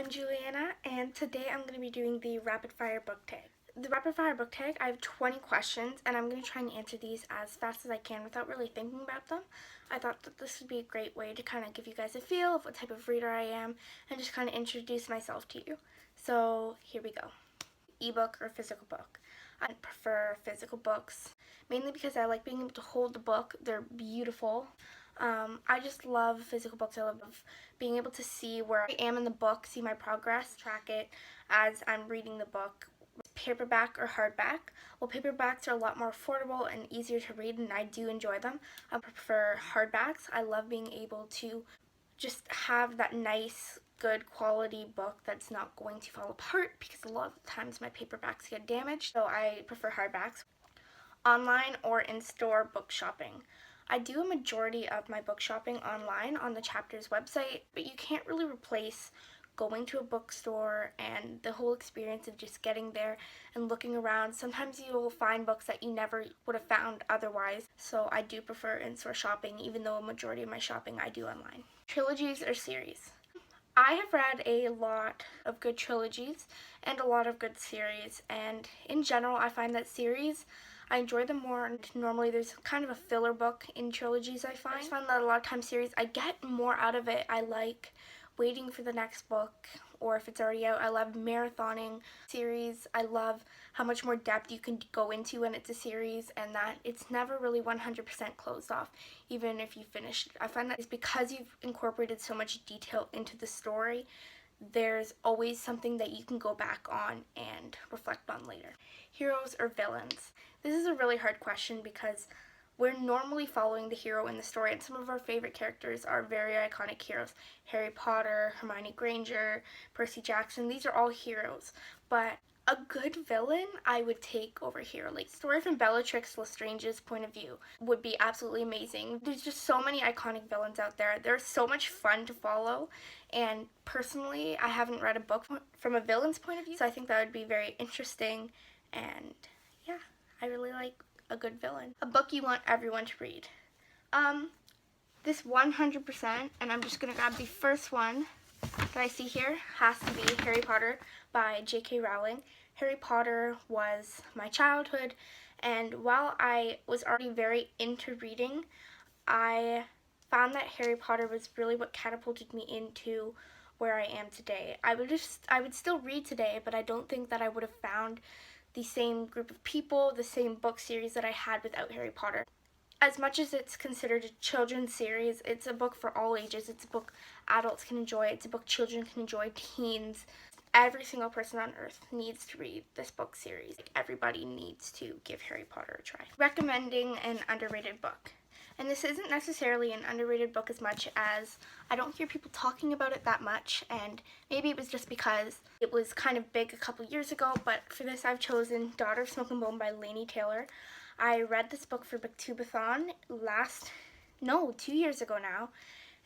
I'm Juliana, and today I'm going to be doing the rapid fire book tag. The rapid fire book tag, I have 20 questions, and I'm going to try and answer these as fast as I can without really thinking about them. I thought that this would be a great way to kind of give you guys a feel of what type of reader I am, and just kind of introduce myself to you. So here we go. Ebook or physical book? I prefer physical books, mainly because I like being able to hold the book. They're beautiful. I just love physical books. I love being able to see where I am in the book, see my progress, track it as I'm reading the book. Paperback or hardback? Well, paperbacks are a lot more affordable and easier to read, and I do enjoy them. I prefer hardbacks. I love being able to just have that nice, good quality book that's not going to fall apart, because a lot of the times my paperbacks get damaged, so I prefer hardbacks. Online or in-store book shopping? I do a majority of my book shopping online on the chapter's website, but you can't really replace going to a bookstore and the whole experience of just getting there and looking around. Sometimes you will find books that you never would have found otherwise, so I do prefer in-store shopping, even though a majority of my shopping I do online. Trilogies or series? I have read a lot of good trilogies and a lot of good series, and in general I find that series, I enjoy them more. Normally there's kind of a filler book in trilogies, I find that a lot of times series, I get more out of it. I like waiting for the next book, or if it's already out, I love marathoning series. I love how much more depth you can go into when it's a series, and that it's never really 100% closed off, even if you finish it. I find that it's because you've incorporated so much detail into the story, there's always something that you can go back on and reflect on later. Heroes or villains? This is a really hard question because we're normally following the hero in the story, and some of our favorite characters are very iconic heroes. Harry Potter, Hermione Granger, Percy Jackson, these are all heroes. But a good villain I would take over here. Like, story from Bellatrix Lestrange's point of view would be absolutely amazing. There's just so many iconic villains out there. They're so much fun to follow, and personally I haven't read a book from a villain's point of view, so I think that would be very interesting, and yeah, I really like a good villain. A book you want everyone to read? This 100%, and I'm just gonna grab the first one that I see here, has to be Harry Potter by J.K. Rowling. Harry Potter was my childhood, and while I was already very into reading, I found that Harry Potter was really what catapulted me into where I am today. I would still read today, but I don't think that I would have found the same group of people, the same book series that I had without Harry Potter. As much as it's considered a children's series, it's a book for all ages. It's a book adults can enjoy. It's a book children can enjoy, teens. Every single person on earth needs to read this book series. Everybody needs to give Harry Potter a try. Recommending an underrated book. And this isn't necessarily an underrated book as much as I don't hear people talking about it that much, and maybe it was just because it was kind of big a couple years ago, but for this I've chosen Daughter of Smoke and Bone by Laini Taylor. I read this book for Booktubeathon 2 years ago now,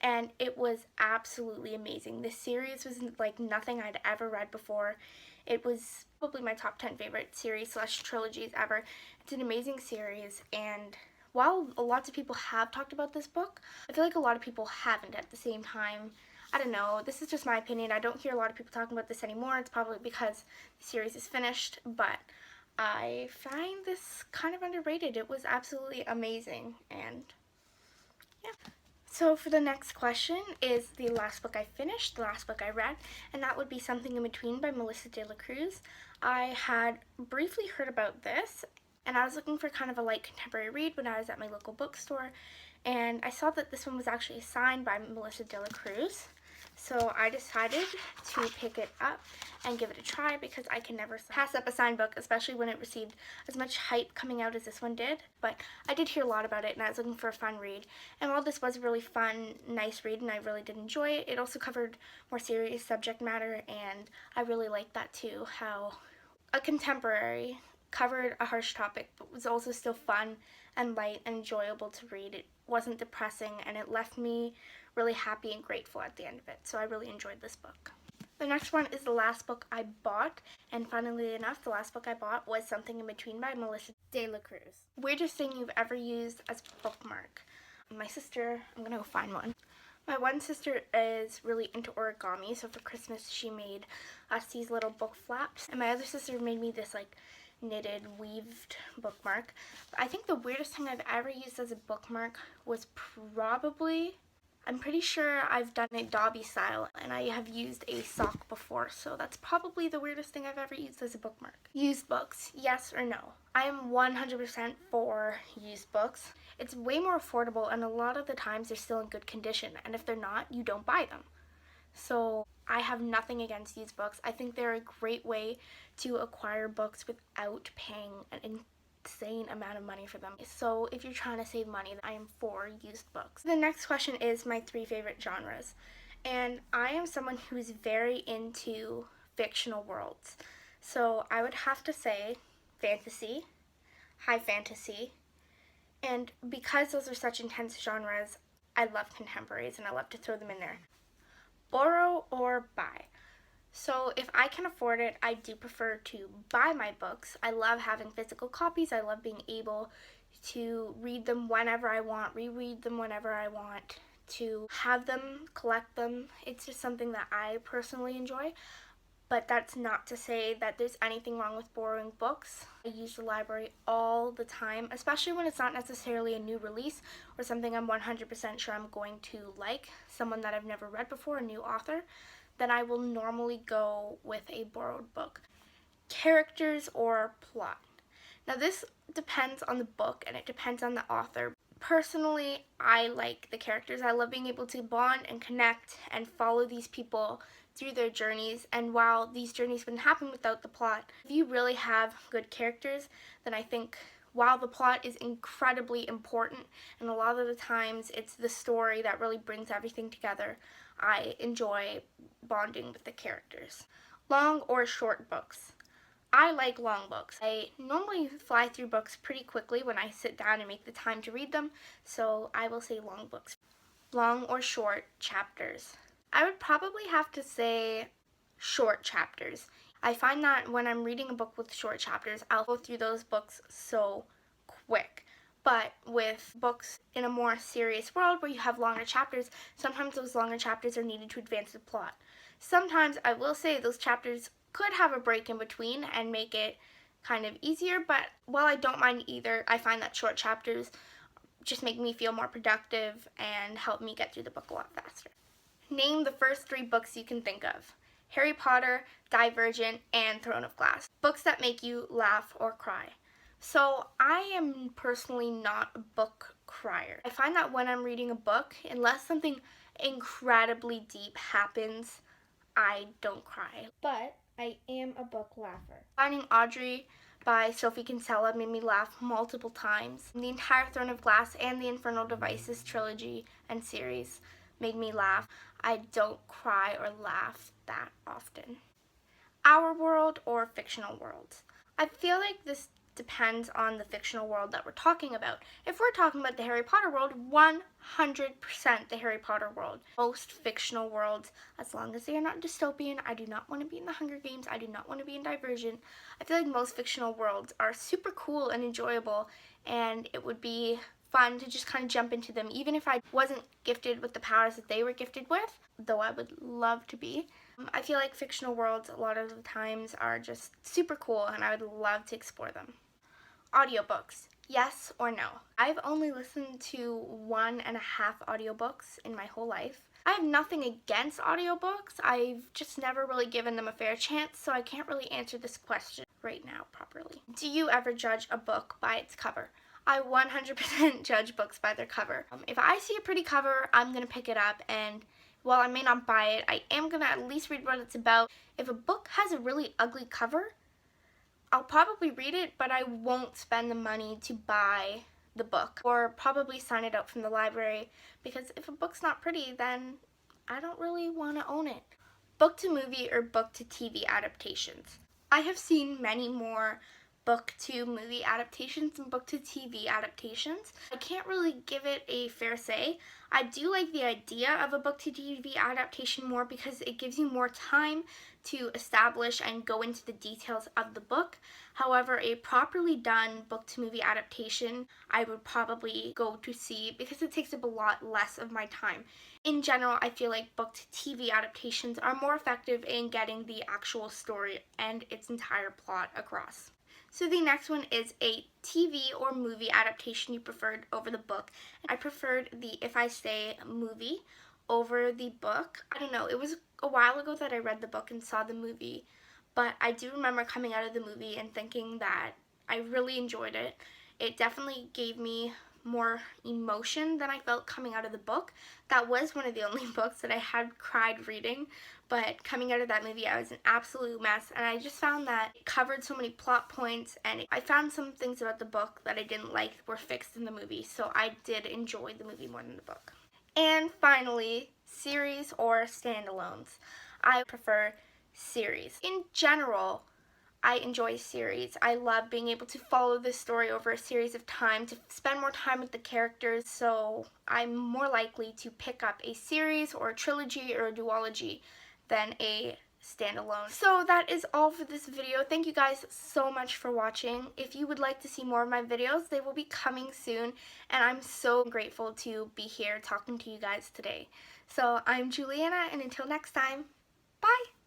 and it was absolutely amazing. This series was like nothing I'd ever read before. It was probably my top 10 favorite series / trilogies ever. It's an amazing series, and while lots of people have talked about this book, I feel like a lot of people haven't at the same time. I don't know, this is just my opinion. I don't hear a lot of people talking about this anymore. It's probably because the series is finished, but I find this kind of underrated. It was absolutely amazing, and yeah. So for the next question is the last book I finished, the last book I read, and that would be Something in Between by Melissa De La Cruz. I had briefly heard about this, and I was looking for kind of a light contemporary read when I was at my local bookstore, and I saw that this one was actually signed by Melissa De La Cruz. So I decided to pick it up and give it a try, because I can never pass up a signed book, especially when it received as much hype coming out as this one did. But I did hear a lot about it, and I was looking for a fun read. And while this was a really fun, nice read, and I really did enjoy it, it also covered more serious subject matter, and I really liked that too, how a contemporary covered a harsh topic, but was also still fun and light and enjoyable to read. It wasn't depressing, and it left me really happy and grateful at the end of it, so I really enjoyed this book. The next one is the last book I bought, and funnily enough, the last book I bought was Something in Between by Melissa De La Cruz. Weirdest thing you've ever used as a bookmark? My sister, I'm gonna go find one. My one sister is really into origami, so for Christmas she made us these little book flaps. And my other sister made me this like knitted, weaved bookmark. But I think the weirdest thing I've ever used as a bookmark was probably, I'm pretty sure I've done it Dobby style, and I have used a sock before, so that's probably the weirdest thing I've ever used as a bookmark. Used books, yes or no? I am 100% for used books. It's way more affordable, and a lot of the times they're still in good condition, and if they're not, you don't buy them. So I have nothing against used books. I think they're a great way to acquire books without paying an insane amount of money for them. So if you're trying to save money, I am for used books. The next question is my 3 favorite genres. And I am someone who is very into fictional worlds. So I would have to say fantasy, high fantasy, and because those are such intense genres, I love contemporaries and I love to throw them in there. Borrow or buy. So if I can afford it, I do prefer to buy my books. I love having physical copies. I love being able to read them whenever I want, reread them whenever I want, to have them, collect them. It's just something that I personally enjoy. But that's not to say that there's anything wrong with borrowing books. I use the library all the time, especially when it's not necessarily a new release or something I'm 100% sure I'm going to like, someone that I've never read before, a new author. Then I will normally go with a borrowed book. Characters or plot. Now this depends on the book and it depends on the author. Personally, I like the characters. I love being able to bond and connect and follow these people through their journeys, and while these journeys wouldn't happen without the plot, if you really have good characters, then I think while the plot is incredibly important, and a lot of the times it's the story that really brings everything together, I enjoy bonding with the characters. Long or short books. I like long books. I normally fly through books pretty quickly when I sit down and make the time to read them, so I will say long books. Long or short chapters. I would probably have to say short chapters. I find that when I'm reading a book with short chapters, I'll go through those books so quick. But with books in a more serious world where you have longer chapters, sometimes those longer chapters are needed to advance the plot. Sometimes I will say those chapters could have a break in between and make it kind of easier, but while I don't mind either, I find that short chapters just make me feel more productive and help me get through the book a lot faster. Name the first 3 books you can think of. Harry Potter, Divergent, and Throne of Glass. Books that make you laugh or cry. So I am personally not a book crier. I find that when I'm reading a book, unless something incredibly deep happens, I don't cry. But I am a book laugher. Finding Audrey by Sophie Kinsella made me laugh multiple times. The entire Throne of Glass and the Infernal Devices trilogy and series made me laugh. I don't cry or laugh that often. Our world or fictional worlds. I feel like this depends on the fictional world that we're talking about. If we're talking about the Harry Potter world, 100% the Harry Potter world. Most fictional worlds, as long as they are not dystopian, I do not want to be in the Hunger Games, I do not want to be in Divergent. I feel like most fictional worlds are super cool and enjoyable, and it would be fun to just kind of jump into them, even if I wasn't gifted with the powers that they were gifted with, though I would love to be. I feel like fictional worlds a lot of the times are just super cool and I would love to explore them. Audiobooks, yes or no? I've only listened to 1.5 audiobooks in my whole life. I have nothing against audiobooks. I've just never really given them a fair chance, so I can't really answer this question right now properly. Do you ever judge a book by its cover? I 100% judge books by their cover. If I see a pretty cover, I'm going to pick it up, and while I may not buy it, I am going to at least read what it's about. If a book has a really ugly cover, I'll probably read it, but I won't spend the money to buy the book or probably sign it out from the library, because if a book's not pretty, then I don't really want to own it. Book to movie or book to TV adaptations. I have seen many more book to movie adaptations and book to TV adaptations. I can't really give it a fair say. I do like the idea of a book to TV adaptation more because it gives you more time to establish and go into the details of the book. However, a properly done book to movie adaptation I would probably go to see because it takes up a lot less of my time. In general, I feel like book to TV adaptations are more effective in getting the actual story and its entire plot across. So the next one is a TV or movie adaptation you preferred over the book. I preferred the If I Stay movie over the book. I don't know, it was a while ago that I read the book and saw the movie, but I do remember coming out of the movie and thinking that I really enjoyed it. It definitely gave me more emotion than I felt coming out of the book. That was one of the only books that I had cried reading, but coming out of that movie I was an absolute mess, and I just found that it covered so many plot points, and I found some things about the book that I didn't like were fixed in the movie, so I did enjoy the movie more than the book. And finally, series or standalones. I prefer series. In general, I enjoy series. I love being able to follow this story over a series of time, to spend more time with the characters, so I'm more likely to pick up a series or a trilogy or a duology than a standalone. So that is all for this video. Thank you guys so much for watching. If you would like to see more of my videos, they will be coming soon, and I'm so grateful to be here talking to you guys today. So I'm Juliana, and until next time, bye!